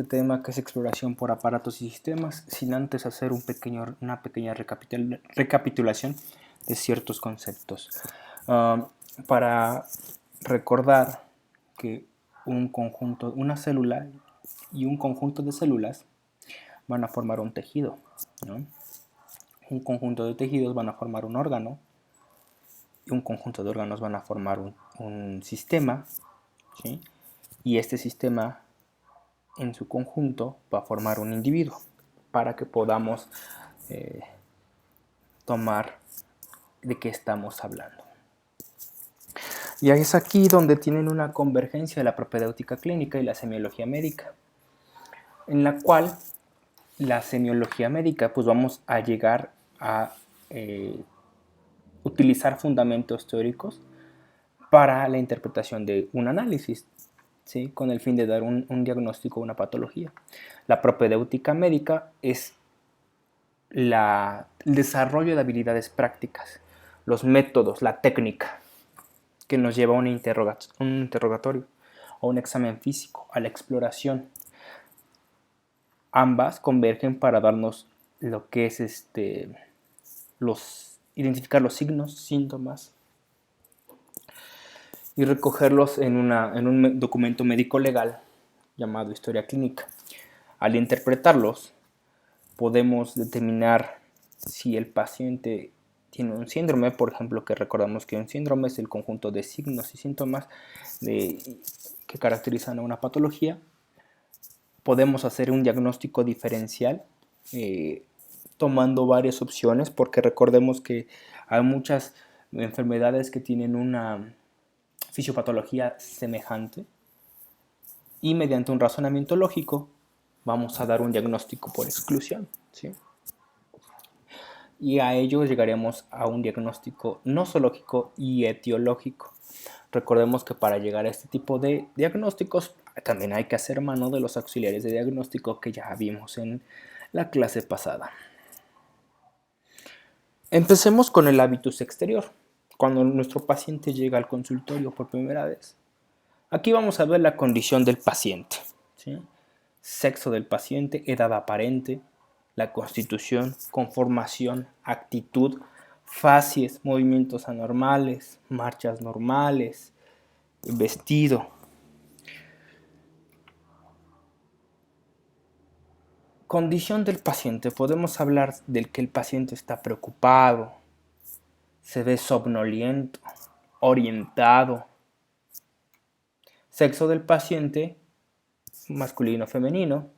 tema que es exploración por aparatos y sistemas, sin antes hacer una pequeña recapitulación de ciertos conceptos. Para recordar que una célula y un conjunto de células van a formar un tejido, ¿no? Un conjunto de tejidos van a formar un órgano y un conjunto de órganos van a formar un sistema, ¿sí? Y este sistema en su conjunto va a formar un individuo para que podamos tomar de qué estamos hablando. Y es aquí donde tienen una convergencia la propedéutica clínica y la semiología médica, en la cual la semiología médica pues vamos a llegar a utilizar fundamentos teóricos para la interpretación de un análisis, ¿sí? Con el fin de dar un diagnóstico o una patología. La propedéutica médica es el desarrollo de habilidades prácticas, los métodos, la técnica que nos lleva a un interrogatorio o un examen físico, a la exploración. Ambas convergen para darnos lo que es identificar los signos, síntomas y recogerlos en un documento médico legal llamado historia clínica. Al interpretarlos, podemos determinar si el paciente tiene un síndrome, por ejemplo, que recordamos que un síndrome es el conjunto de signos y síntomas que caracterizan a una patología. Podemos hacer un diagnóstico diferencial tomando varias opciones, porque recordemos que hay muchas enfermedades que tienen una fisiopatología semejante y mediante un razonamiento lógico vamos a dar un diagnóstico por exclusión, ¿sí? Y a ello llegaremos a un diagnóstico nosológico y etiológico. Recordemos que para llegar a este tipo de diagnósticos también hay que hacer mano de los auxiliares de diagnóstico que ya vimos en la clase pasada. Empecemos con el hábitus exterior, cuando nuestro paciente llega al consultorio por primera vez. Aquí vamos a ver la condición del paciente, ¿sí? Sexo del paciente, edad aparente, la constitución, conformación, actitud, facies, movimientos anormales, marchas normales, vestido. Condición del paciente. Podemos hablar del que el paciente está preocupado, se ve somnoliento, orientado. Sexo del paciente, masculino o femenino.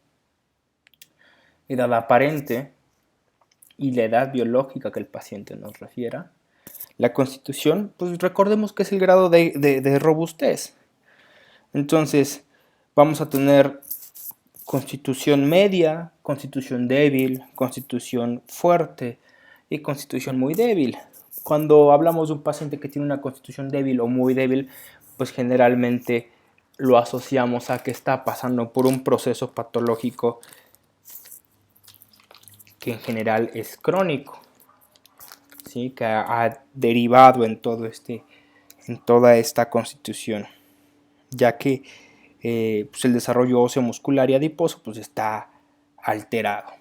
Edad aparente y la edad biológica que el paciente nos refiera. La constitución, pues recordemos que es el grado de robustez. Entonces, vamos a tener constitución media, constitución débil, constitución fuerte y constitución muy débil. Cuando hablamos de un paciente que tiene una constitución débil o muy débil, pues generalmente lo asociamos a que está pasando por un proceso patológico que en general es crónico, ¿sí? Que ha derivado en toda esta constitución, ya que pues el desarrollo óseo muscular y adiposo pues está alterado.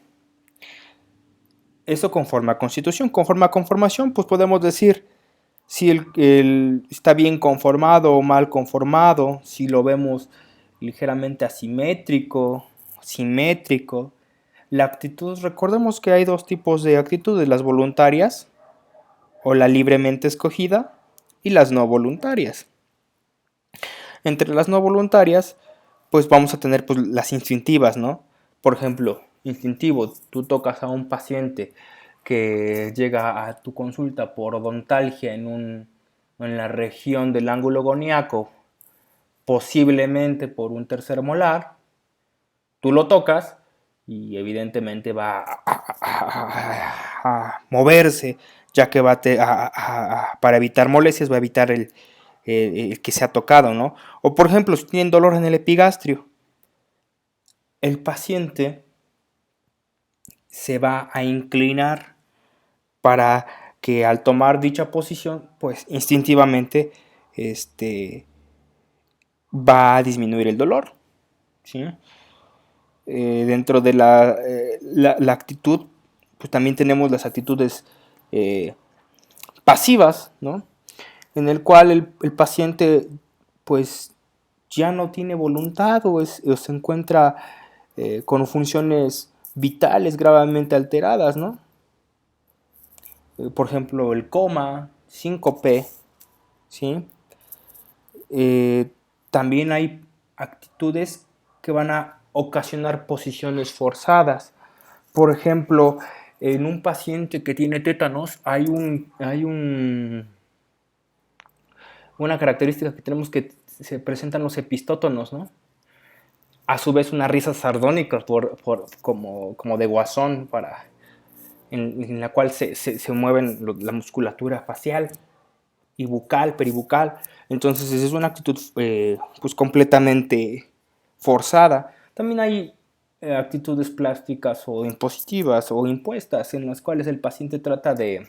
Eso conforme a constitución. Conforme a conformación, pues podemos decir si está bien conformado o mal conformado, si lo vemos ligeramente asimétrico, simétrico. La actitud, recordemos que hay dos tipos de actitudes, las voluntarias o la libremente escogida y las no voluntarias. Entre las no voluntarias, pues vamos a tener pues, las instintivas, ¿no? Por ejemplo, instintivo, tú tocas a un paciente que llega a tu consulta por odontalgia en la región del ángulo goniaco, posiblemente por un tercer molar, tú lo tocas y evidentemente va a moverse, ya que para evitar molestias va a evitar el que se ha tocado, ¿no? O por ejemplo, si tienen dolor en el epigastrio, el paciente se va a inclinar para que al tomar dicha posición, pues instintivamente va a disminuir el dolor, ¿sí? Dentro de la actitud, pues también tenemos las actitudes pasivas, ¿no? En el cual el paciente pues ya no tiene voluntad o se encuentra con funciones vitales gravemente alteradas, ¿no? Por ejemplo, el coma, síncope, ¿sí? También hay actitudes que van a ocasionar posiciones forzadas. Por ejemplo, en un paciente que tiene tétanos hay una característica que tenemos que se presentan los epistótonos, ¿no? A su vez una risa sardónica como de guasón en la cual se mueven la musculatura facial y bucal, peribucal. Entonces es una actitud pues completamente forzada. También hay actitudes plásticas o impositivas o impuestas en las cuales el paciente trata de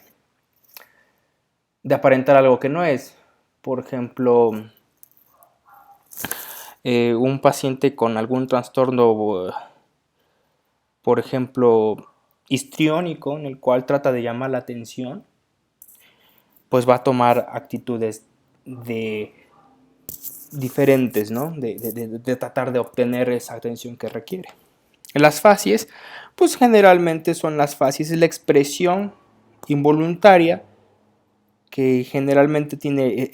aparentar algo que no es. Por ejemplo, un paciente con algún trastorno, por ejemplo, histriónico, en el cual trata de llamar la atención, pues va a tomar actitudes diferentes, ¿no? De tratar de obtener esa atención que requiere. Las facies, pues generalmente son las facies, es la expresión involuntaria que generalmente tiene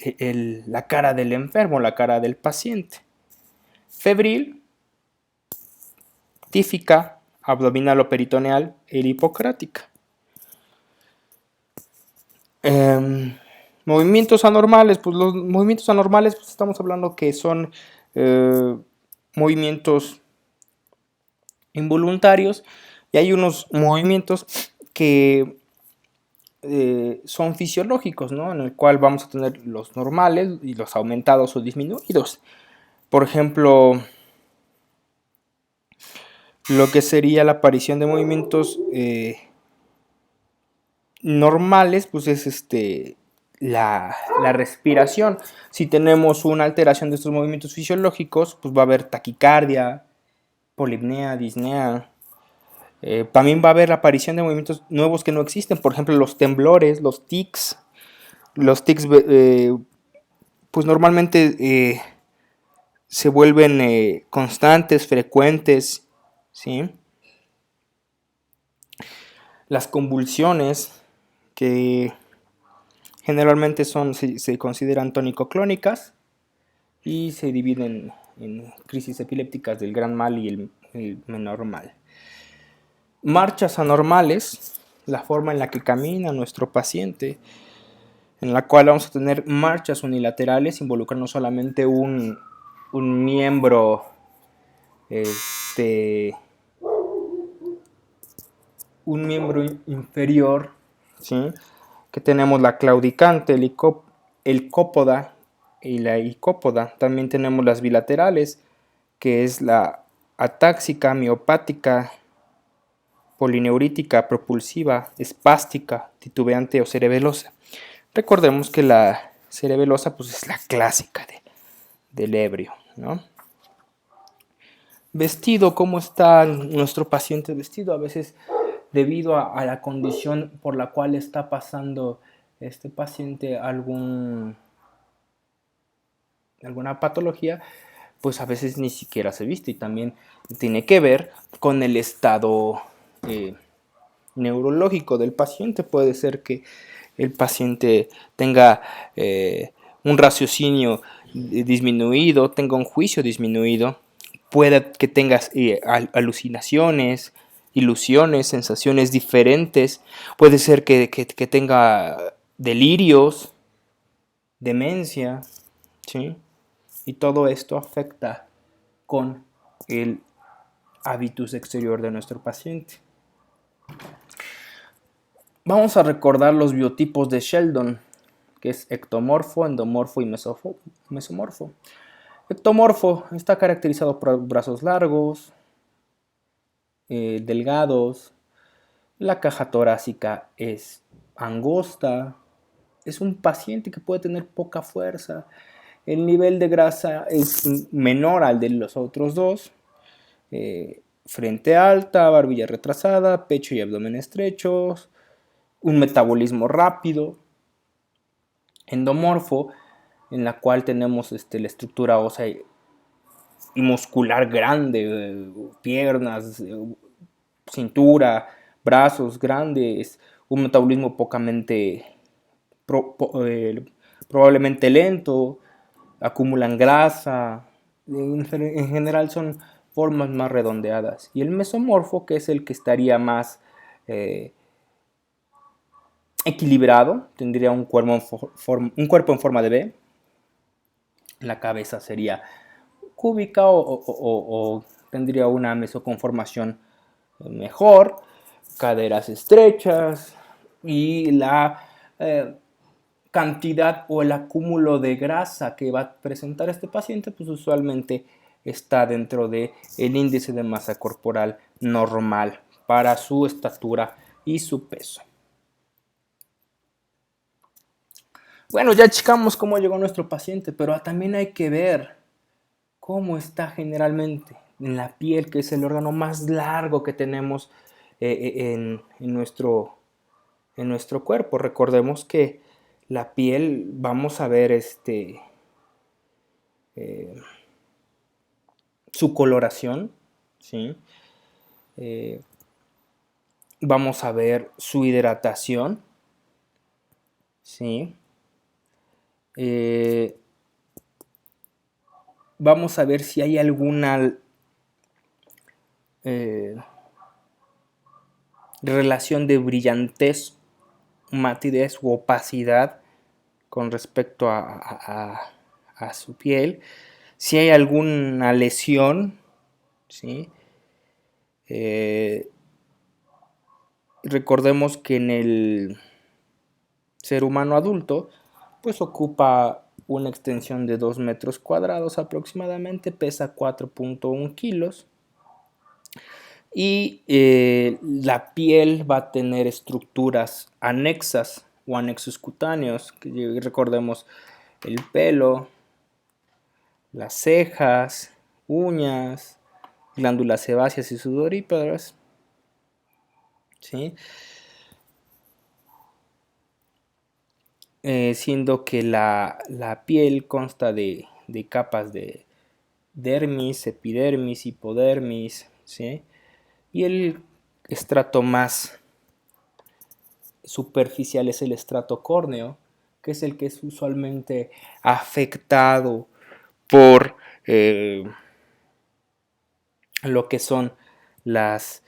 la cara del enfermo, la cara del paciente. Febril, tífica, abdominal o peritoneal, e hipocrática. Movimientos anormales, pues los movimientos anormales pues estamos hablando que son movimientos involuntarios y hay unos movimientos que son fisiológicos, ¿no? En el cual vamos a tener los normales y los aumentados o disminuidos. Por ejemplo, lo que sería la aparición de movimientos normales, pues es la respiración. Si tenemos una alteración de estos movimientos fisiológicos, pues va a haber taquicardia, polipnea, disnea. También va a haber la aparición de movimientos nuevos que no existen, por ejemplo los temblores, los tics. Los tics pues normalmente se vuelven constantes, frecuentes, ¿sí? Las convulsiones, que generalmente se consideran tónico-clónicas y se dividen en crisis epilépticas del gran mal y el menor mal. Marchas anormales, la forma en la que camina nuestro paciente, en la cual vamos a tener marchas unilaterales, involucrando solamente un miembro un miembro inferior, ¿sí? Que tenemos la claudicante, el cópoda y la hicópoda. También tenemos las bilaterales, que es la atáxica, miopática, polineurítica, propulsiva, espástica, titubeante o cerebelosa. Recordemos que la cerebelosa pues, es la clásica del ebrio, ¿no? Vestido, ¿cómo está nuestro paciente vestido? A veces, debido a la condición por la cual está pasando este paciente alguna patología, pues a veces ni siquiera se viste y también tiene que ver con el estado neurológico del paciente. Puede ser que el paciente tenga un raciocinio disminuido, tenga un juicio disminuido, puede que tenga alucinaciones, ilusiones, sensaciones diferentes, puede ser que tenga delirios, demencia, ¿sí? Y todo esto afecta con el hábitus exterior de nuestro paciente. Vamos a recordar los biotipos de Sheldon, que es ectomorfo, endomorfo y mesomorfo. Ectomorfo está caracterizado por brazos largos, delgados, la caja torácica es angosta, es un paciente que puede tener poca fuerza, el nivel de grasa es menor al de los otros dos, frente alta, barbilla retrasada, pecho y abdomen estrechos, un metabolismo rápido, endomorfo, en la cual tenemos la estructura ósea y muscular grande, piernas, cintura, brazos grandes, un metabolismo probablemente lento, acumulan grasa, en general son formas más redondeadas. Y el mesomorfo, que es el que estaría más equilibrado, tendría un cuerpo en forma de B, la cabeza sería cúbica o tendría una mesoconformación mejor, caderas estrechas y la cantidad o el acúmulo de grasa que va a presentar este paciente, pues usualmente está dentro del índice de masa corporal normal para su estatura y su peso. Bueno, ya checamos cómo llegó nuestro paciente, pero también hay que ver cómo está generalmente en la piel, que es el órgano más largo que tenemos en nuestro cuerpo. Recordemos que la piel, vamos a ver su coloración, ¿sí? Vamos a ver su hidratación, ¿sí? Vamos a ver si hay alguna relación de brillantez, matidez u opacidad con respecto a su piel. Si hay alguna lesión, ¿sí? Recordemos que en el ser humano adulto, pues ocupa una extensión de 2 metros cuadrados aproximadamente, pesa 4.1 kilos y la piel va a tener estructuras anexas o anexos cutáneos, que recordemos el pelo, las cejas, uñas, glándulas sebáceas y sudoríparas, ¿sí? Siendo que la piel consta de capas de dermis, epidermis, hipodermis, ¿sí? Y el estrato más superficial es el estrato córneo, que es el que es usualmente afectado por lo que son las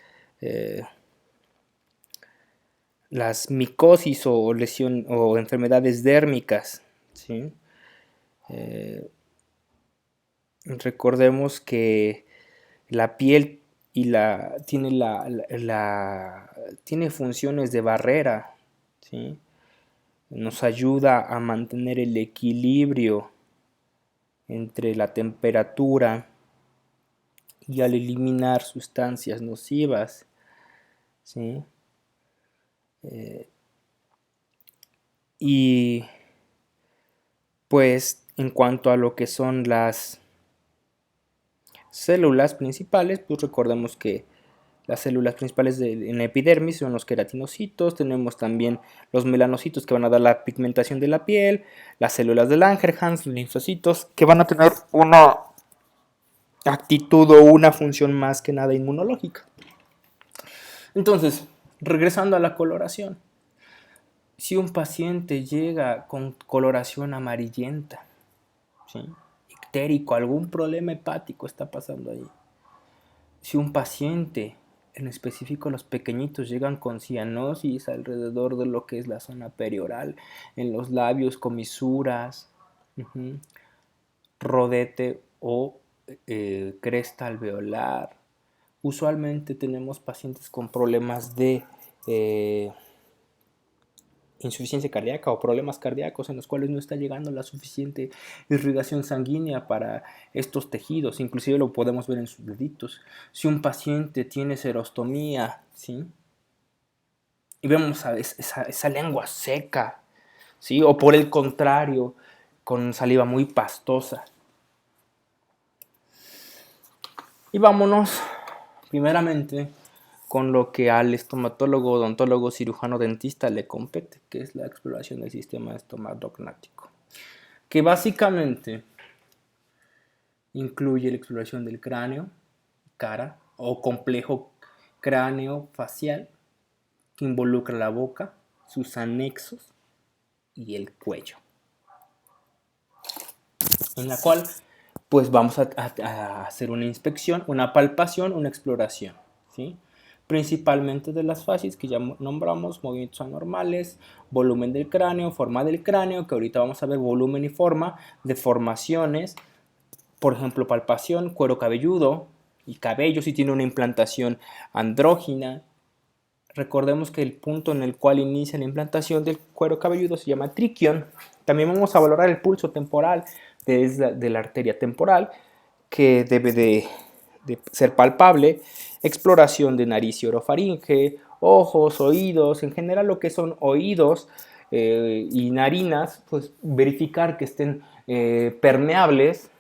micosis o lesión o enfermedades dérmicas, ¿sí? Recordemos que la piel tiene funciones de barrera, ¿sí? Nos ayuda a mantener el equilibrio entre la temperatura y al eliminar sustancias nocivas, ¿sí? Y pues en cuanto a lo que son las células principales, pues recordemos que las células principales en epidermis son los queratinocitos, tenemos también los melanocitos que van a dar la pigmentación de la piel, las células de Langerhans, los linfocitos que van a tener una actitud o una función más que nada inmunológica. Entonces, regresando a la coloración, si un paciente llega con coloración amarillenta, ¿sí? Ictérico, algún problema hepático está pasando ahí. Si un paciente, en específico los pequeñitos, llegan con cianosis alrededor de lo que es la zona perioral, en los labios, comisuras, rodete o cresta alveolar. Usualmente tenemos pacientes con problemas de insuficiencia cardíaca o problemas cardíacos en los cuales no está llegando la suficiente irrigación sanguínea para estos tejidos. Inclusive lo podemos ver en sus deditos. Si un paciente tiene serostomía, ¿sí? Y vemos esa lengua seca, ¿sí? O por el contrario, con saliva muy pastosa. Y vámonos primeramente con lo que al estomatólogo, odontólogo, cirujano, dentista le compete, que es la exploración del sistema estomatognático, que básicamente incluye la exploración del cráneo, cara o complejo cráneo facial, que involucra la boca, sus anexos y el cuello, en la cual pues vamos a hacer una inspección, una palpación, una exploración, ¿sí? Principalmente de las fases que ya nombramos, movimientos anormales, volumen del cráneo, forma del cráneo, que ahorita vamos a ver volumen y forma, deformaciones, por ejemplo, palpación, cuero cabelludo y cabello si tiene una implantación andrógina. Recordemos que el punto en el cual inicia la implantación del cuero cabelludo se llama triquión. También vamos a valorar el pulso temporal de la arteria temporal, que debe de ser palpable, exploración de nariz y orofaringe, ojos, oídos, en general lo que son oídos y narinas, pues verificar que estén permeables,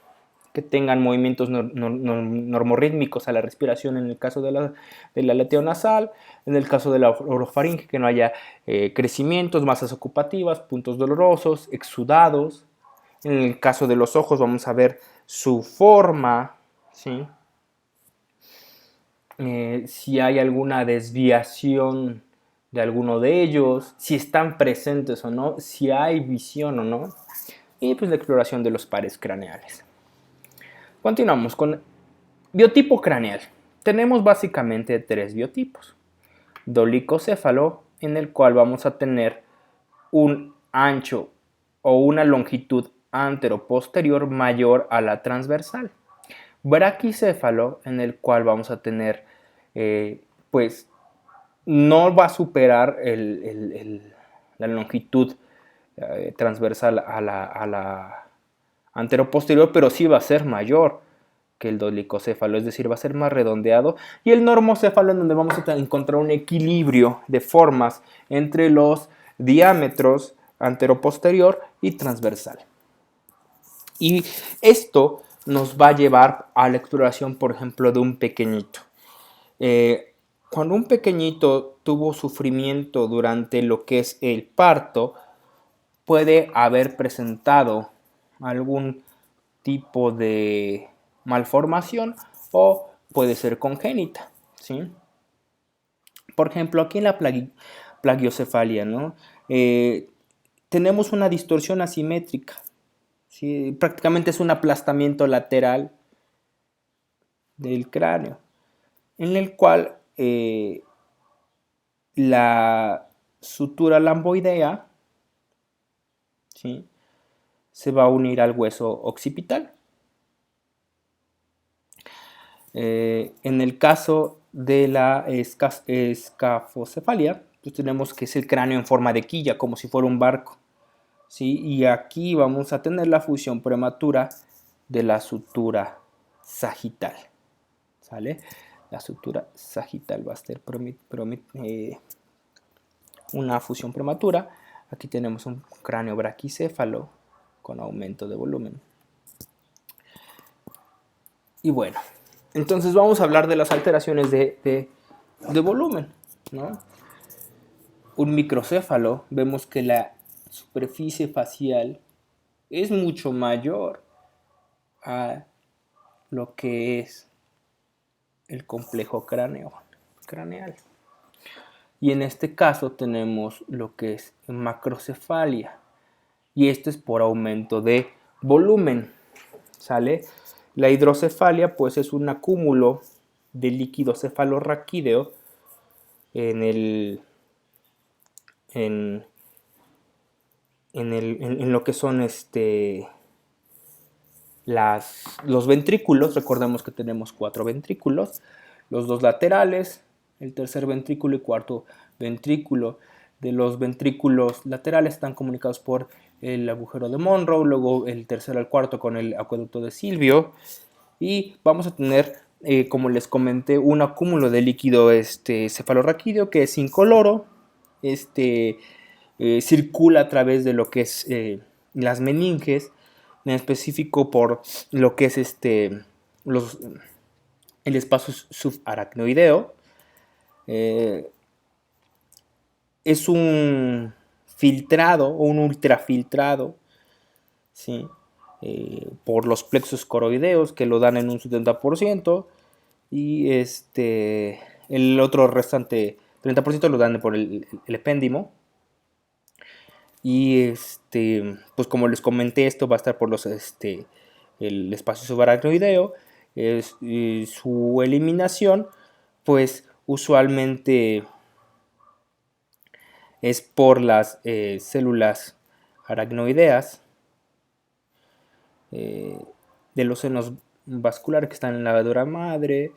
que tengan movimientos normorítmicos a la respiración en el caso del aleteo nasal, en el caso de la orofaringe que no haya crecimientos, masas ocupativas, puntos dolorosos, exudados. En el caso de los ojos vamos a ver su forma, ¿sí? Si hay alguna desviación de alguno de ellos, si están presentes o no, si hay visión o no, y pues la exploración de los pares craneales. Continuamos con biotipo craneal. Tenemos básicamente tres biotipos. Dolicocéfalo, en el cual vamos a tener un ancho o una longitud antero-posterior mayor a la transversal. Braquicéfalo, en el cual vamos a tener, pues, no va a superar la longitud transversal a la antero-posterior, pero sí va a ser mayor que el dolicocéfalo, es decir, va a ser más redondeado. Y el normocéfalo, en donde vamos a encontrar un equilibrio de formas entre los diámetros antero-posterior y transversal. Y esto nos va a llevar a la exploración, por ejemplo, de un pequeñito. Cuando un pequeñito tuvo sufrimiento durante lo que es el parto, puede haber presentado algún tipo de malformación o puede ser congénita, ¿sí? Por ejemplo, aquí en la plagiocefalia, ¿no? Tenemos una distorsión asimétrica, ¿sí? Prácticamente es un aplastamiento lateral del cráneo, en el cual la sutura lamboidea, ¿sí?, se va a unir al hueso occipital. En el caso de la escafocefalia, pues tenemos que es el cráneo en forma de quilla, como si fuera un barco, ¿sí? Y aquí vamos a tener la fusión prematura de la sutura sagital, ¿sale? La sutura sagital va a ser una fusión prematura. Aquí tenemos un cráneo braquicéfalo con aumento de volumen. Y bueno, entonces vamos a hablar de las alteraciones de volumen, ¿no? Un microcéfalo, vemos que la superficie facial es mucho mayor a lo que es el complejo craneal. Y en este caso tenemos lo que es macrocefalia. Y esto es por aumento de volumen, ¿sale? La hidrocefalia pues es un acúmulo de líquido cefalorraquídeo en lo que son los ventrículos. Recordemos que tenemos 4 ventrículos, los 2 laterales, el tercer ventrículo y cuarto ventrículo. De los ventrículos laterales están comunicados por el agujero de Monroe, luego el tercero al cuarto con el acueducto de Silvio, y vamos a tener, como les comenté, un acúmulo de líquido cefalorraquídeo que es incoloro, circula a través de lo que es las meninges, en específico por lo que es El espacio subaracnoideo es un filtrado o un ultrafiltrado, ¿sí? Por los plexos coroideos, que lo dan en un 70%, y el otro restante 30% lo dan por el epéndimo. Y pues como les comenté, esto va a estar por el espacio subaracnoideo. Y su eliminación, pues usualmente es por las células aracnoideas eh, de los senos vasculares que están en la levadura madre.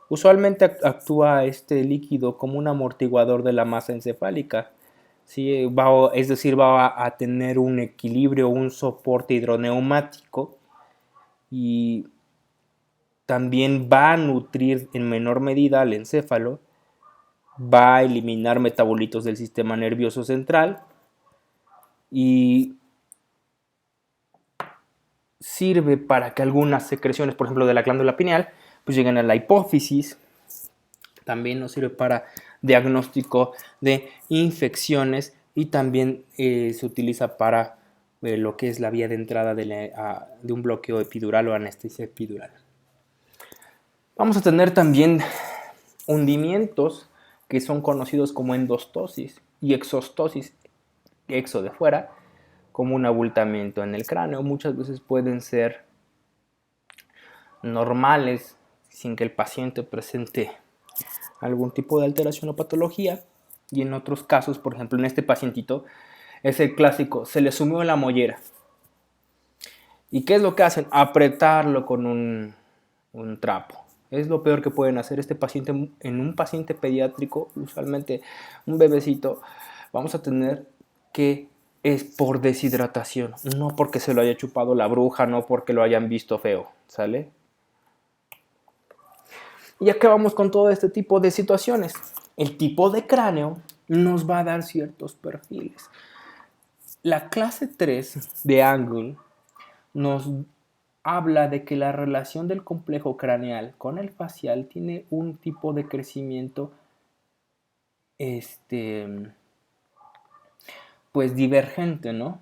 Usualmente actúa este líquido como un amortiguador de la masa encefálica. ¿Sí? Es decir, va a tener un equilibrio, un soporte hidroneumático, y también va a nutrir en menor medida al encéfalo, va a eliminar metabolitos del sistema nervioso central y sirve para que algunas secreciones, por ejemplo de la glándula pineal, pues lleguen a la hipófisis. También nos sirve para diagnóstico de infecciones y también se utiliza para lo que es la vía de entrada de un bloqueo epidural o anestesia epidural. Vamos a tener también hundimientos que son conocidos como endostosis y exostosis, exo de fuera, como un abultamiento en el cráneo. Muchas veces pueden ser normales sin que el paciente presente algún tipo de alteración o patología, y en otros casos, por ejemplo en este pacientito, es el clásico, se le sumió la mollera. ¿Y qué es lo que hacen? Apretarlo con un trapo. Es lo peor que pueden hacer este paciente. En un paciente pediátrico, usualmente un bebecito, vamos a tener que es por deshidratación, no porque se lo haya chupado la bruja, no porque lo hayan visto feo, ¿sale? Y acabamos con todo este tipo de situaciones. El tipo de cráneo nos va a dar ciertos perfiles. La clase 3 de Angle nos habla de que la relación del complejo craneal con el facial tiene un tipo de crecimiento pues divergente, ¿no?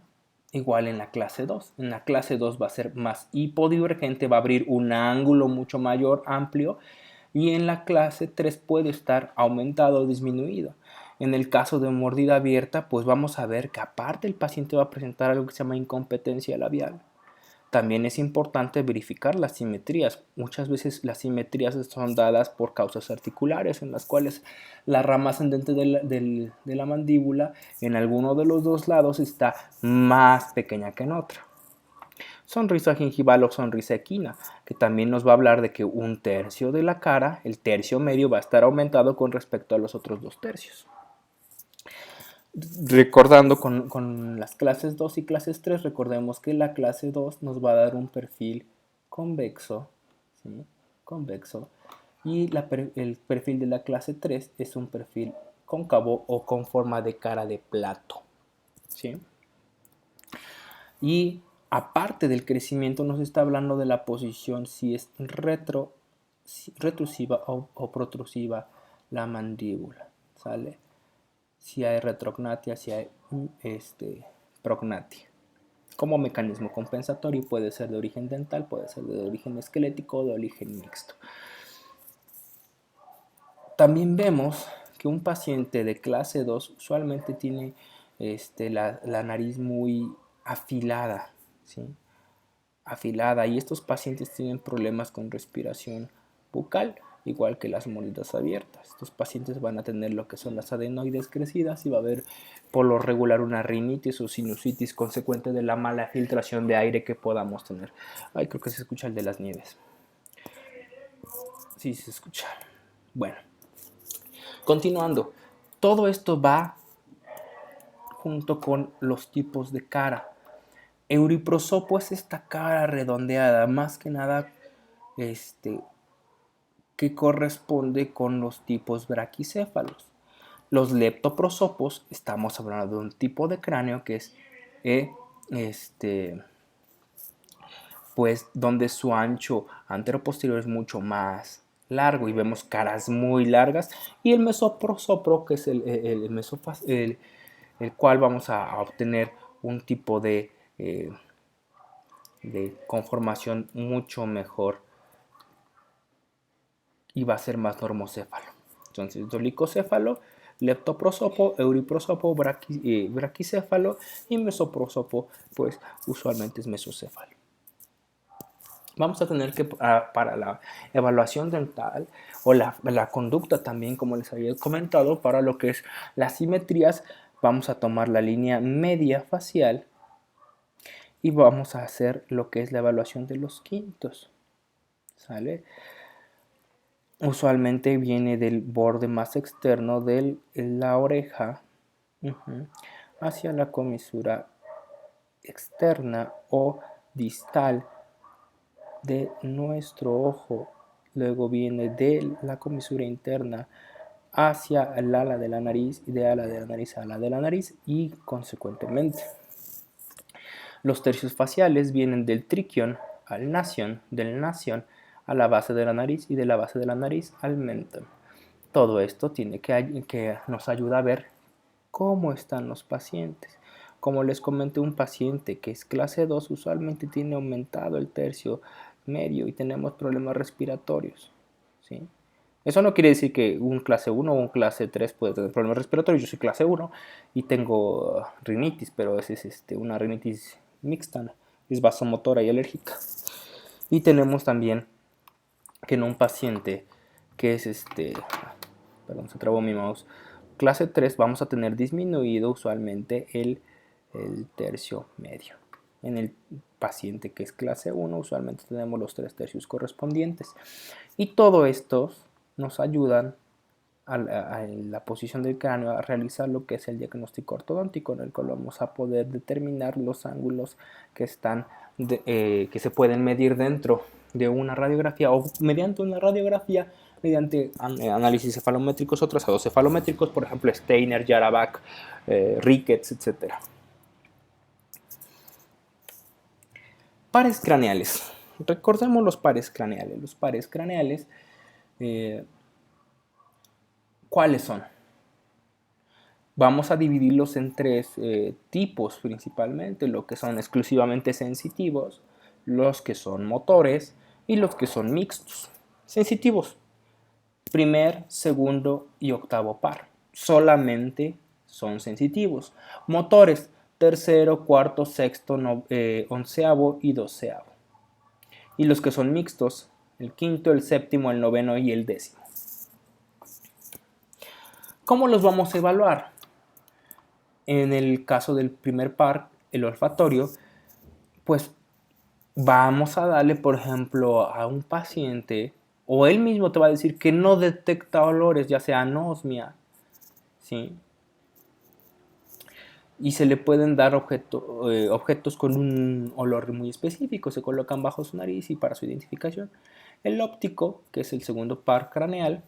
Igual en la clase 2. En la clase 2 va a ser más hipodivergente, va a abrir un ángulo mucho mayor, amplio, y en la clase 3 puede estar aumentado o disminuido. En el caso de mordida abierta, pues vamos a ver que aparte el paciente va a presentar algo que se llama incompetencia labial. También es importante verificar las simetrías. Muchas veces las simetrías son dadas por causas articulares, en las cuales la rama ascendente de la mandíbula en alguno de los dos lados está más pequeña que en otra. Sonrisa gingival o sonrisa equina, que también nos va a hablar de que un tercio de la cara, el tercio medio, va a estar aumentado con respecto a los otros dos tercios. Recordando con las clases 2 y clases 3, recordemos que la clase 2 nos va a dar un perfil convexo, ¿sí? Convexo, y el perfil de la clase 3 es un perfil cóncavo o con forma de cara de plato, ¿sí? Y aparte del crecimiento nos está hablando de la posición, si es retrusiva o protrusiva la mandíbula, ¿sale? Si hay retrognatia, si hay prognatia. Como mecanismo compensatorio puede ser de origen dental, puede ser de origen esquelético o de origen mixto. También vemos que un paciente de clase 2 usualmente tiene la nariz muy afilada, ¿sí? Afilada, y estos pacientes tienen problemas con respiración bucal, igual que las mordidas abiertas. Estos pacientes van a tener lo que son las adenoides crecidas y va a haber por lo regular una rinitis o sinusitis consecuente de la mala filtración de aire que podamos tener. Ay, creo que se escucha el de las nieves. Sí, se escucha. Bueno, continuando. Todo esto va junto con los tipos de cara. Euriprosopo es esta cara redondeada, más que nada que corresponde con los tipos braquicéfalos. Los leptoprosopos, estamos hablando de un tipo de cráneo que es pues donde su ancho anteroposterior es mucho más largo y vemos caras muy largas, y el mesoprosopro, que es el cual vamos a obtener un tipo de conformación mucho mejor y va a ser más normocéfalo. Entonces, dolicocéfalo, leptoprosopo, euriprosopo, braquicéfalo, y mesoprosopo, pues usualmente es mesocéfalo. Vamos a tener que, para la evaluación dental o la conducta también, como les había comentado, para lo que es las simetrías, vamos a tomar la línea media facial y vamos a hacer lo que es la evaluación de los quintos. ¿Sale? Usualmente viene del borde más externo de la oreja hacia la comisura externa o distal de nuestro ojo. Luego viene de la comisura interna hacia el ala de la nariz y de ala de la nariz a ala de la nariz, y consecuentemente los tercios faciales vienen del triquion al nasion, del nasion a la base de la nariz y de la base de la nariz al mentón. Todo esto tiene que nos ayuda a ver cómo están los pacientes. Como les comenté, un paciente que es clase 2 usualmente tiene aumentado el tercio medio y tenemos problemas respiratorios, ¿sí? Eso no quiere decir que un clase 1 o un clase 3 puede tener problemas respiratorios. Yo soy clase 1 y tengo rinitis, pero esa es una rinitis mixta, es vasomotora y alérgica. Y tenemos también que en un paciente que es perdón, se trabó mi mouse, clase 3, vamos a tener disminuido usualmente el tercio medio. En el paciente que es clase 1 usualmente tenemos los 3 tercios correspondientes. Y todo esto nos ayudan a la posición del cráneo a realizar lo que es el diagnóstico ortodóntico, en el cual vamos a poder determinar los ángulos que que se pueden medir dentro de una radiografía o mediante una radiografía, mediante análisis cefalométricos o trazados cefalométricos, por ejemplo Steiner, Yarabak, Ricketts, etc. Pares craneales. Recordemos los pares craneales. Los pares craneales, ¿cuáles son? Vamos a dividirlos en tres tipos principalmente, lo que son exclusivamente sensitivos, los que son motores y los que son mixtos. Sensitivos, primer, segundo y octavo par, solamente son sensitivos. Motores, tercero, cuarto, sexto, onceavo y doceavo. Y los que son mixtos, el quinto, el séptimo, el noveno y el décimo. ¿Cómo los vamos a evaluar? En el caso del primer par, el olfatorio, pues vamos a darle, por ejemplo, a un paciente, o él mismo te va a decir que no detecta olores, ya sea anosmia, ¿sí? Y se le pueden dar objetos con un olor muy específico, se colocan bajo su nariz y para su identificación. El óptico, que es el segundo par craneal,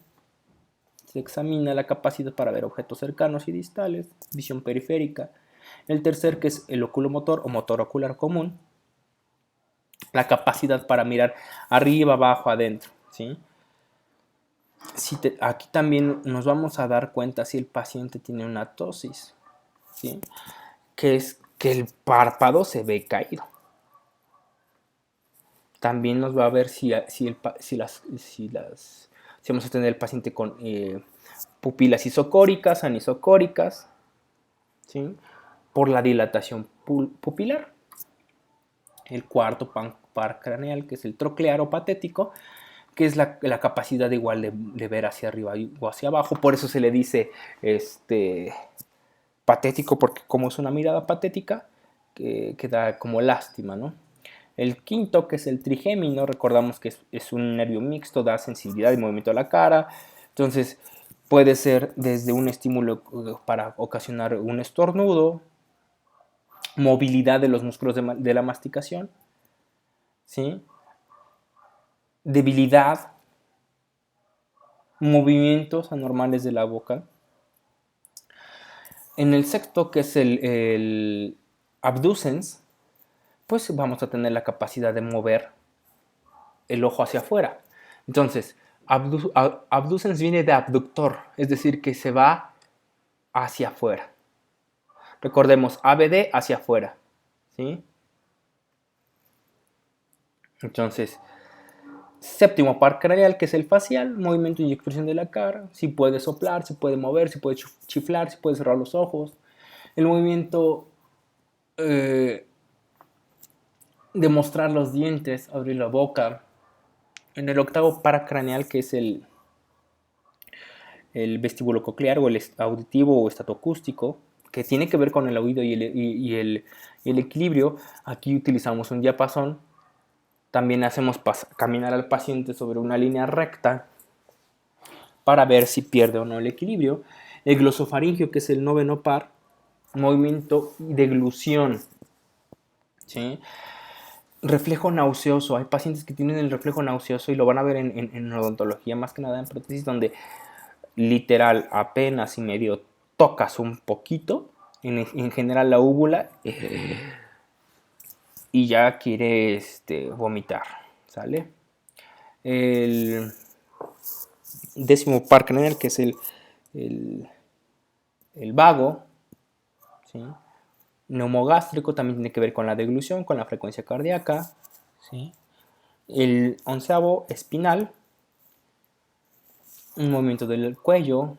se examina la capacidad para ver objetos cercanos y distales, visión periférica. El tercer, que es el oculomotor o motor ocular común, la capacidad para mirar arriba, abajo, adentro, ¿sí? Aquí también nos vamos a dar cuenta si el paciente tiene una ptosis, ¿sí? Que es que el párpado se ve caído. También nos va a ver si vamos a tener el paciente con pupilas isocóricas, anisocóricas, ¿sí? Por la dilatación pupilar. El cuarto par craneal, que es el troclear o patético, que es la capacidad igual de ver hacia arriba o hacia abajo. Por eso se le dice patético, porque como es una mirada patética, que da como lástima, ¿no? El quinto, que es el trigémino, recordamos que es un nervio mixto, da sensibilidad y movimiento a la cara. Entonces puede ser desde un estímulo para ocasionar un estornudo, movilidad de los músculos de la masticación, ¿sí? Debilidad, movimientos anormales de la boca. En el sexto, que es el abducens, pues vamos a tener la capacidad de mover el ojo hacia afuera. Entonces, Abducens viene de abductor, es decir, que se va hacia afuera. Recordemos, ABD hacia afuera, ¿sí? Entonces, séptimo par craneal, que es el facial, movimiento y expresión de la cara. Si puede soplar, si puede mover, si puede chiflar, si puede cerrar los ojos. El movimiento de mostrar los dientes, abrir la boca. En el octavo par craneal, que es el vestíbulo coclear o el auditivo o estatoacústico, que tiene que ver con el oído y el equilibrio. Aquí utilizamos un diapasón. También hacemos caminar al paciente sobre una línea recta para ver si pierde o no el equilibrio. El glosofaringio, que es el noveno par, movimiento de deglución, ¿sí? Reflejo nauseoso. Hay pacientes que tienen el reflejo nauseoso y lo van a ver en odontología, más que nada en prótesis, donde literal apenas y medio tocas un poquito, en general la úvula, y ya quiere vomitar, ¿sale? El décimo par craneal, que es el vago, ¿sí? Neumogástrico también tiene que ver con la deglución, con la frecuencia cardíaca, ¿sí? El onceavo espinal, un movimiento del cuello,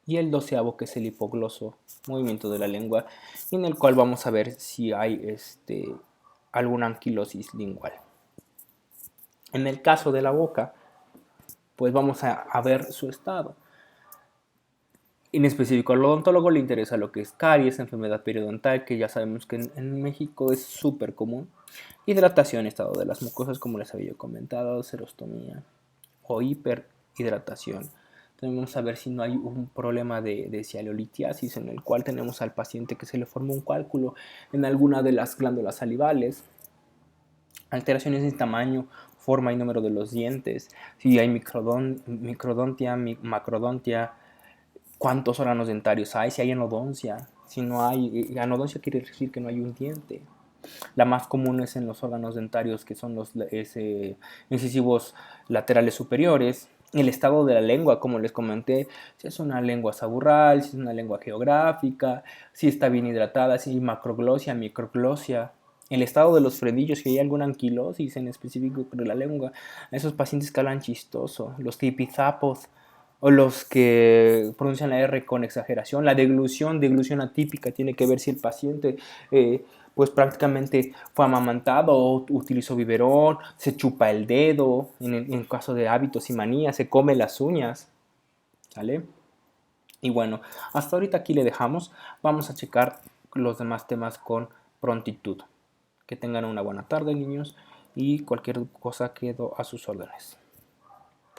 y el doceavo, que es el hipogloso, movimiento de la lengua, en el cual vamos a ver si hay alguna anquilosis lingual. En el caso de la boca, pues vamos a ver su estado. En específico, al odontólogo le interesa lo que es caries, enfermedad periodontal, que ya sabemos que en México es súper común. Hidratación, estado de las mucosas, como les había comentado, serostomía o hiperhidratación. También vamos a ver si no hay un problema de cialolitiasis, en el cual tenemos al paciente que se le forma un cálculo en alguna de las glándulas salivales. Alteraciones en tamaño, forma y número de los dientes. Si hay microdontia, macrodontia, cuántos órganos dentarios hay, si hay anodoncia. Si no hay anodoncia, quiere decir que no hay un diente. La más común es en los órganos dentarios, que son los incisivos laterales superiores. El estado de la lengua, como les comenté, si es una lengua saburral, si es una lengua geográfica, si está bien hidratada, si hay macroglosia, microglosia. El estado de los frenillos, si hay alguna anquilosis en específico de la lengua. Esos pacientes que hablan chistoso, los tipizapos, o los que pronuncian la R con exageración. La deglución atípica, tiene que ver si el paciente pues prácticamente fue amamantado o utilizó biberón, se chupa el dedo, en caso de hábitos y manías, se come las uñas, ¿sale? Y bueno, hasta ahorita aquí le dejamos. Vamos a checar los demás temas con prontitud. Que tengan una buena tarde, niños, y cualquier cosa quedo a sus órdenes.